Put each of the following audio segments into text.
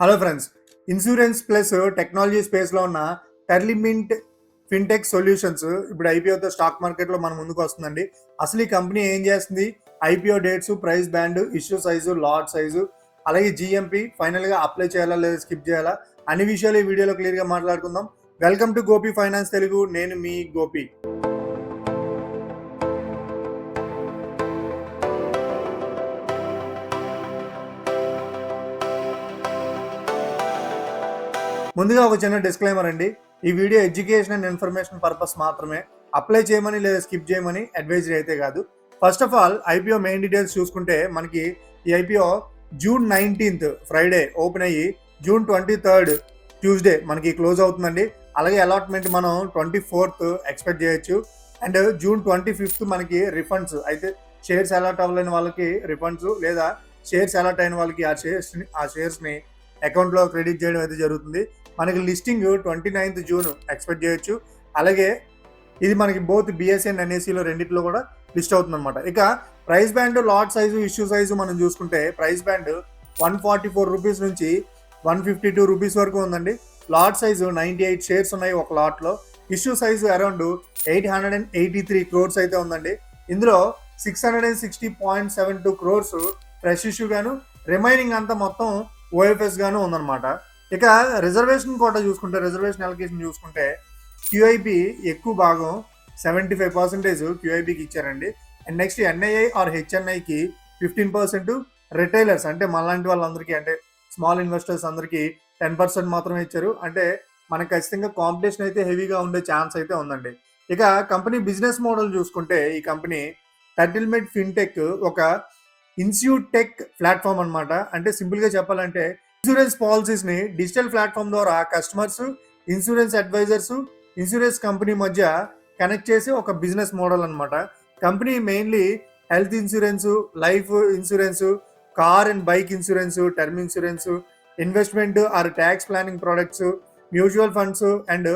Hello friends, insurance plus technology స్పేస్లో ఉన్న టెర్లిమింట్ fintech solutions ఇప్పుడు ఐపీఓతో స్టాక్ మార్కెట్లో మన ముందుకు వస్తుందండి. అసలు ఈ కంపెనీ ఏం చేస్తుంది, IPO dates, price band, issue size, lot size, అలాగే జిఎంపి ఫైనల్గా అప్లై చేయాలా లేదా స్కిప్ చేయాలా అన్ని విషయాలు ఈ వీడియోలో క్లియర్గా మాట్లాడుకుందాం. Welcome to Gopi finance Telugu. నేను మీ గోపి. ముందుగా ఒక చిన్న డిస్క్లైమర్ అండి. ఈ video education and information purpose మాత్రమే. అప్లై చేయమని లేదా స్కిప్ చేయమని అడ్వైజరీ అయితే కాదు. First of all IPO main details చూసుకుంటే మనకి ఈ IPO June 19th Friday open అయ్యి జూన్ 23rd ట్యూస్డే మనకి క్లోజ్ అవుతుందండి. అలాగే అలాట్మెంట్ మనం 24th ఎక్స్పెక్ట్ చేయొచ్చు. అండ్ జూన్ 25th మనకి రిఫండ్స్ అయితే షేర్స్ అలాట్ అవ్వలేని వాళ్ళకి రిఫండ్స్, లేదా షేర్స్ అలాట్ అయిన వాళ్ళకి ఆ షేర్స్ని అకౌంట్లో క్రెడిట్ చేయడం అయితే జరుగుతుంది. మనకి లిస్టింగ్ 29th జూన్ ఎక్స్పెక్ట్ చేయొచ్చు. అలాగే ఇది మనకి బోత్ బిఎస్సి అండ్ ఎన్ఎస్సిలో రెండింటిలో కూడా లిస్ట్ అవుతుంది అనమాట. ఇక price band, lot size, issue size మనం చూసుకుంటే ప్రైస్ బ్యాండ్ 144 రూపీస్ నుంచి 152 రూపీస్ వరకు ఉందండి. లాట్ సైజు 98 షేర్స్ ఉన్నాయి ఒక లాట్లో. ఇష్యూ సైజు అరౌండ్ 883 క్రోర్స్ అయితే ఉందండి. ఇందులో 660.72 క్రోర్స్ ఫ్రెష్ ఇష్యూ గాను, రిమైనింగ్ అంతా మొత్తం ఓఎఫ్ఎస్ గాను ఉందన్నమాట. ఇక రిజర్వేషన్ కోటా చూసుకుంటే, రిజర్వేషన్ అలొకేషన్ చూసుకుంటే క్యూఐబి ఎక్కువ భాగం 75% క్యూఐబికి ఇచ్చారండి. అండ్ నెక్స్ట్ ఎన్ఐఐ ఆర్ హెచ్ఎన్ఐకి 15%, రిటైలర్స్ అంటే మనలాంటి వాళ్ళందరికీ అంటే స్మాల్ ఇన్వెస్టర్స్ అందరికీ 10% మాత్రమే ఇచ్చారు. అంటే మనకు ఖచ్చితంగా కాంపిటీషన్ అయితే హెవీగా ఉండే ఛాన్స్ అయితే ఉందండి. ఇక కంపెనీ బిజినెస్ మోడల్ చూసుకుంటే ఈ కంపెనీ టెర్లిమింట్ ఫిన్టెక్ ఒక ఇన్స్యూటెక్ ప్లాట్ఫామ్ అనమాట. అంటే సింపుల్గా చెప్పాలంటే ఇన్సూరెన్స్ పాలసీస్ని డిజిటల్ ప్లాట్ఫామ్ ద్వారా customers, insurance advisors, insurance company మధ్య కనెక్ట్ చేసి ఒక బిజినెస్ మోడల్ అనమాట. Company mainly health insurance, life insurance, car and bike insurance, term insurance, investment or tax planning products, mutual funds and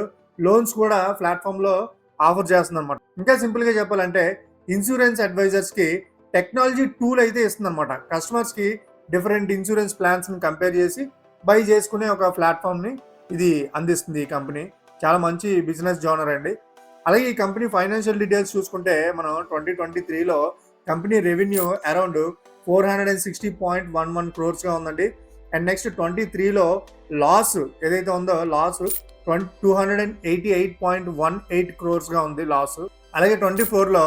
loans కూడా ప్లాట్ఫామ్లో offer చేస్తుంది అనమాట. ఇంకా సింపుల్గా చెప్పాలంటే ఇన్సూరెన్స్ అడ్వైజర్స్కి టెక్నాలజీ టూల్ అయితే ఇస్తుంది అనమాట. కస్టమర్స్కి డిఫరెంట్ ఇన్సూరెన్స్ ప్లాన్స్ని కంపేర్ చేసి బై చేసుకునే ఒక ప్లాట్ఫామ్ని ఇది అందిస్తుంది. ఈ కంపెనీ చాలా మంచి బిజినెస్ జోనర్ అండి. అలాగే ఈ కంపెనీ ఫైనాన్షియల్ డీటెయిల్స్ చూసుకుంటే మనం 2023లో కంపెనీ రెవెన్యూ అరౌండ్ 460.11 క్రోర్స్గా ఉందండి. అండ్ నెక్స్ట్ 23లో లాస్ ఏదైతే ఉందో లాస్ 288.18 క్రోర్స్గా ఉంది లాస్. అలాగే 24లో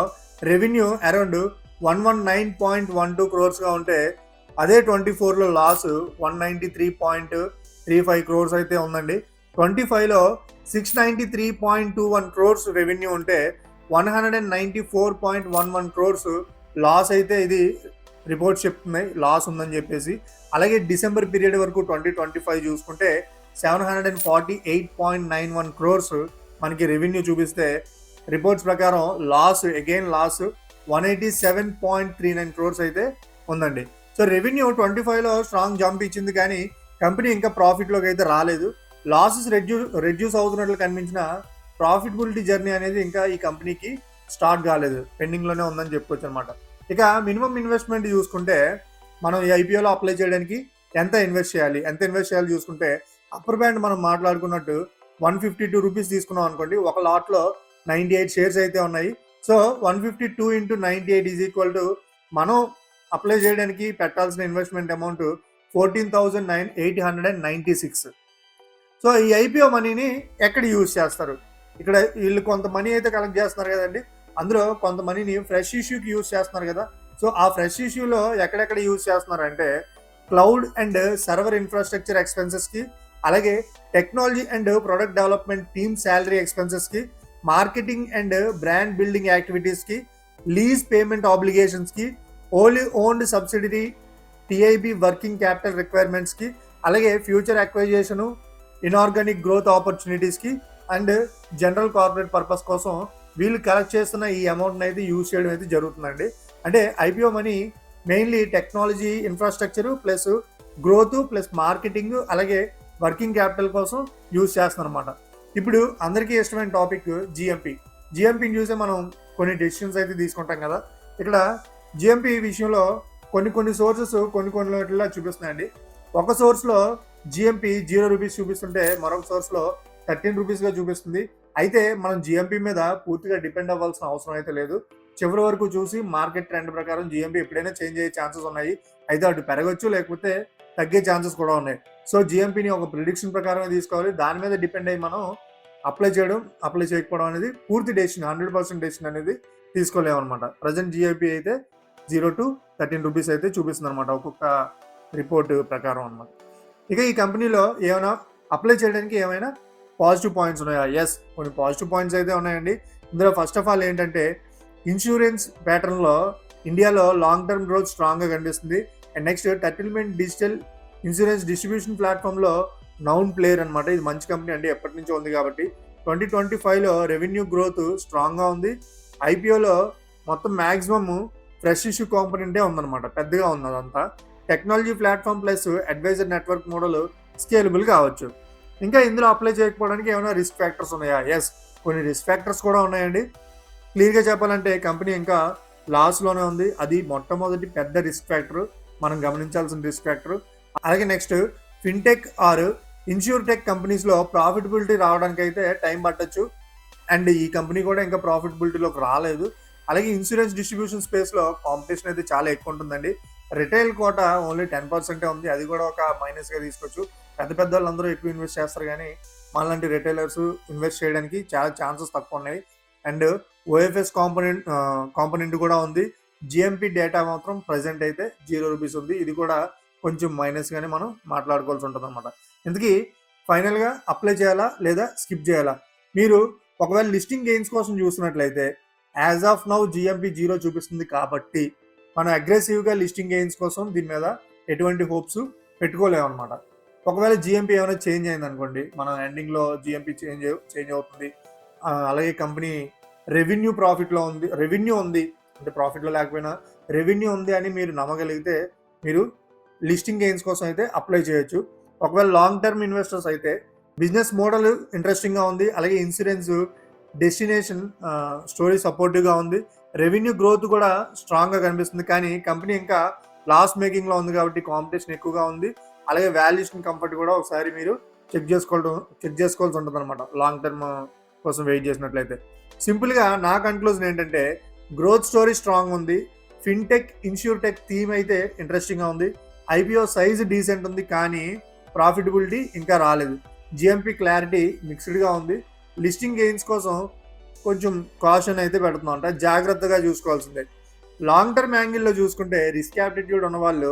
రెవెన్యూ అరౌండ్ 119.12 క్రోర్స్గా ఉంటే అదే 24లో లాస్ 193.35 క్రోర్స్ అయితే ఉందండి. 25లో 693.21 క్రోర్స్ రెవెన్యూ ఉంటే 194.11 క్రోర్స్ లాస్ అయితే ఇది రిపోర్ట్స్ చెప్తున్నాయి లాస్ ఉందని చెప్పేసి. అలాగే డిసెంబర్ పీరియడ్ వరకు 2025 చూసుకుంటే 748.91 క్రోర్స్ మనకి రెవెన్యూ చూపిస్తే రిపోర్ట్స్ ప్రకారం లాస్ 187.39 క్రోర్స్ అయితే ఉందండి. సో రెవెన్యూ 25లో స్ట్రాంగ్ జంప్ ఇచ్చింది, కానీ కంపెనీ ఇంకా ప్రాఫిట్లోకి అయితే రాలేదు. లాసెస్ రెడ్యూస్ అవుతున్నట్లు కనిపించిన ప్రాఫిటబిలిటీ జర్నీ అనేది ఇంకా ఈ కంపెనీకి స్టార్ట్ కాలేదు, పెండింగ్లోనే ఉందని చెప్పుకోవచ్చు అనమాట. ఇక మినిమం ఇన్వెస్ట్మెంట్ చూసుకుంటే మనం ఈ ఐపీఓలో అప్లై చేయడానికి ఎంత ఇన్వెస్ట్ చేయాలి చూసుకుంటే అప్పర్ బ్యాండ్ మనం మాట్లాడుకున్నట్టు 152 రూపీస్ తీసుకున్నాం అనుకోండి. ఒక లాట్లో 98 షేర్స్ అయితే ఉన్నాయి. సో 152 × 98 ఈజ్ ఈక్వల్ టు మనం అప్లై చేయడానికి పెట్టాల్సిన ఇన్వెస్ట్మెంట్ అమౌంట్ 14,896. సో ఈ ఐపీఓ మనీని ఎక్కడ యూజ్ చేస్తారు? ఇక్కడ వీళ్ళు కొంత మనీ అయితే కలెక్ట్ చేస్తున్నారు కదండి, అందులో కొంత మనీని ఫ్రెష్ ఇష్యూకి యూజ్ చేస్తున్నారు కదా. సో ఆ ఫ్రెష్ ఇష్యూలో ఎక్కడెక్కడ యూజ్ చేస్తున్నారు అంటే క్లౌడ్ అండ్ సర్వర్ ఇన్ఫ్రాస్ట్రక్చర్ ఎక్స్పెన్సెస్కి, అలాగే technology and product development team salary ఎక్స్పెన్సెస్కి, మార్కెటింగ్ అండ్ బ్రాండ్ బిల్డింగ్ యాక్టివిటీస్కి, లీజ్ పేమెంట్ ఆబ్లిగేషన్స్కి, only owned subsidiary TIB working capital రిక్వైర్మెంట్స్కి, అలాగే ఫ్యూచర్ అక్వైజేషను, ఇన్ఆర్గానిక్ గ్రోత్ ఆపర్చునిటీస్కి అండ్ జనరల్ కార్పొరేట్ పర్పస్ కోసం వీళ్ళు కలెక్ట్ చేస్తున్న ఈ అమౌంట్ని అయితే యూజ్ చేయడం అయితే జరుగుతుందండి. అంటే IPO money mainly technology infrastructure plus growth plus marketing అలాగే వర్కింగ్ క్యాపిటల్ కోసం యూజ్ చేస్తున్నారు అనమాట. ఇప్పుడు అందరికీ ఇష్టమైన టాపిక్ జిఎంపీని చూసే మనం కొన్ని డెసిషన్స్ అయితే తీసుకుంటాం కదా. ఇక్కడ జిఎంపీ విషయంలో కొన్ని సోర్సెస్ కొన్ని చూపిస్తున్నాయండి. ఒక సోర్స్లో జిఎంపి 0 రూపీస్ చూపిస్తుంటే మరొక సోర్స్లో 13 రూపీస్గా చూపిస్తుంది. అయితే మనం జిఎంపి మీద పూర్తిగా డిపెండ్ అవ్వాల్సిన అవసరం అయితే లేదు. చివరి వరకు చూసి మార్కెట్ ట్రెండ్ ప్రకారం జిఎంపి ఎప్పుడైనా చేంజ్ అయ్యే ఛాన్సెస్ ఉన్నాయి. అయితే అటు పెరగచ్చు, లేకపోతే తగ్గే ఛాన్సెస్ కూడా ఉన్నాయి. సో జిఎంపిని ఒక ప్రిడిక్షన్ ప్రకారమే తీసుకోవాలి. దాని మీద డిపెండ్ అయ్యి మనం అప్లై చేయకపోవడం అనేది పూర్తి డెసిషన్, 100% డెసిషన్ అనేది తీసుకోలేము అనమాట. ప్రజెంట్ జిఐపి అయితే 0 to 13 రూపీస్ అయితే చూపిస్తుంది అనమాట ఒక్కొక్క రిపోర్ట్ ప్రకారం అనమాట. ఇక ఈ కంపెనీలో ఏమైనా అప్లై చేయడానికి ఏమైనా పాజిటివ్ పాయింట్స్ ఉన్నాయా? ఎస్, కొన్ని పాజిటివ్ పాయింట్స్ అయితే ఉన్నాయండి. ఇందులో ఫస్ట్ ఆఫ్ ఆల్ ఏంటంటే ఇన్సూరెన్స్ ప్యాటర్న్లో ఇండియాలో లాంగ్ టర్మ్ గ్రోత్ స్ట్రాంగ్గా కనిపిస్తుంది. And next settlement digital insurance distribution ప్లాట్ఫామ్లో నౌన్ ప్లేయర్ అనమాట. ఇది మంచి కంపెనీ అండి, ఎప్పటి నుంచో ఉంది కాబట్టి. 2025లో రెవెన్యూ గ్రోత్ స్ట్రాంగ్గా ఉంది. ఐపీఓలో మొత్తం మ్యాక్సిమమ్ ఫ్రెష్ ఇష్యూ కాంపోనెంటే ఉందన్నమాట, పెద్దగా ఉంది అదంతా. Technology platform plus advisor network model scalable కావచ్చు. ఇంకా ఇందులో అప్లై చేయకపోవడానికి ఏమైనా రిస్క్ ఫ్యాక్టర్స్ ఉన్నాయా? ఎస్, కొన్ని రిస్క్ ఫ్యాక్టర్స్ కూడా ఉన్నాయండి. క్లియర్గా చెప్పాలంటే కంపెనీ ఇంకా లాస్లోనే ఉంది. అది మొట్టమొదటి పెద్ద రిస్క్ ఫ్యాక్టర్, మనం గమనించాల్సిన రిస్క్ ఫ్యాక్టర్. అలాగే నెక్స్ట్ ఫిన్టెక్ ఆర్ ఇన్సూర్టెక్ కంపెనీస్లో ప్రాఫిటబిలిటీ రావడానికి అయితే టైం పట్టచ్చు. అండ్ ఈ కంపెనీ కూడా ఇంకా ప్రాఫిటబిలిటీలోకి రాలేదు. అలాగే ఇన్సూరెన్స్ డిస్ట్రిబ్యూషన్ స్పేస్లో కాంపిటీషన్ అయితే చాలా ఎక్కువ ఉంటుందండి. రిటైల్ కోట ఓన్లీ 10% ఉంది, అది కూడా ఒక మైనస్గా తీసుకోవచ్చు. పెద్ద వాళ్ళందరూ ఎక్కువ ఇన్వెస్ట్ చేస్తారు, కానీ మనలాంటి రిటైలర్స్ ఇన్వెస్ట్ చేయడానికి చాలా ఛాన్సెస్ తక్కువ ఉన్నాయి. అండ్ ఓఎఫ్ఎస్ కాంపోనెంట్ కూడా ఉంది. జిఎంపి డేటా మాత్రం ప్రజెంట్ అయితే 0 రూపీస్ ఉంది. ఇది కూడా కొంచెం మైనస్గానే మనం మాట్లాడుకోవాల్సి ఉంటుంది అనమాట. ఇందుకీ ఫైనల్గా అప్లై చేయాలా లేదా స్కిప్ చేయాలా? మీరు ఒకవేళ లిస్టింగ్ గెయిన్స్ కోసం చూసినట్లయితే యాజ్ ఆఫ్ నౌ జిఎంపి 0 చూపిస్తుంది కాబట్టి మనం అగ్రెసివ్గా లిస్టింగ్ గెయిన్స్ కోసం దీని మీద ఎటువంటి హోప్స్ పెట్టుకోలేము అనమాట. ఒకవేళ జిఎంపి ఏమైనా చేంజ్ అయింది అనుకోండి, మనం ఎండింగ్లో జిఎంపి చేంజ్ అవుతుంది. అలాగే కంపెనీ రెవెన్యూ ఉంది అంటే ప్రాఫిట్లో లేకపోయినా రెవెన్యూ ఉంది అని మీరు నమ్మగలిగితే మీరు లిస్టింగ్ గెయిన్స్ కోసం అయితే అప్లై చేయొచ్చు. ఒకవేళ లాంగ్ టర్మ్ ఇన్వెస్టర్స్ అయితే బిజినెస్ మోడల్ ఇంట్రెస్టింగ్గా ఉంది. అలాగే ఇన్సూరెన్స్ డెస్టినేషన్ స్టోరీ సపోర్టివ్గా ఉంది. రెవెన్యూ గ్రోత్ కూడా స్ట్రాంగ్గా కనిపిస్తుంది, కానీ కంపెనీ ఇంకా లాస్ మేకింగ్లో ఉంది కాబట్టి కాంపిటీషన్ ఎక్కువగా ఉంది. అలాగే వాల్యుయేషన్ కంఫర్ట్ కూడా ఒకసారి మీరు చెక్ చేసుకోవాల్సి ఉంటుంది అనమాట, లాంగ్ టర్మ్ కోసం వెయిట్ చేసినట్లయితే. సింపుల్గా నా కన్క్లూజన్ ఏంటంటే గ్రోత్ స్టోరీ స్ట్రాంగ్ ఉంది. ఫిన్టెక్ ఇన్సూర్టెక్ థీమ్ అయితే ఇంట్రెస్టింగ్గా ఉంది. ఐపీఓ సైజ్ డీసెంట్ ఉంది, కానీ ప్రాఫిటబిలిటీ ఇంకా రాలేదు. జిఎంపి క్లారిటీ మిక్స్డ్గా ఉంది. లిస్టింగ్ గెయిన్స్ కోసం కొంచెం కాషన్ అయితే పెడుతున్నాం, అంటే జాగ్రత్తగా చూసుకోవాల్సిందే. లాంగ్ టర్మ్ యాంగిల్లో చూసుకుంటే రిస్క్ యాప్టిట్యూడ్ ఉన్న వాళ్ళు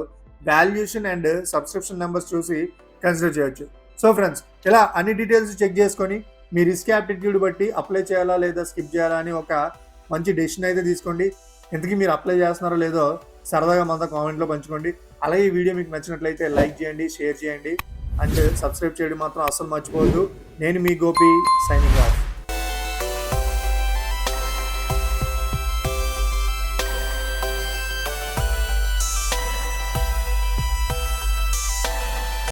వాల్యుయేషన్ అండ్ సబ్స్క్రిప్షన్ నెంబర్స్ చూసి కన్సిడర్ చేయొచ్చు. సో ఫ్రెండ్స్, ఇలా అన్ని డీటెయిల్స్ చెక్ చేసుకొని మీ రిస్క్ యాప్టిట్యూడ్ బట్టి అప్లై చేయాలా లేదా స్కిప్ చేయాలా అని ఒక మంచి డెసిషన్ అయితే తీసుకోండి. ఇంతకీ మీరు అప్లై చేస్తున్నారో లేదో సరదాగా మనతో కామెంట్లో పంచుకోండి. అలాగే ఈ వీడియో మీకు నచ్చినట్లయితే లైక్ చేయండి, షేర్ చేయండి, అండ్ సబ్స్క్రైబ్ చేయడం మాత్రం అస్సలు మర్చిపోవద్దు. నేను మీ గోపి, సైనింగ్ ఆఫ్.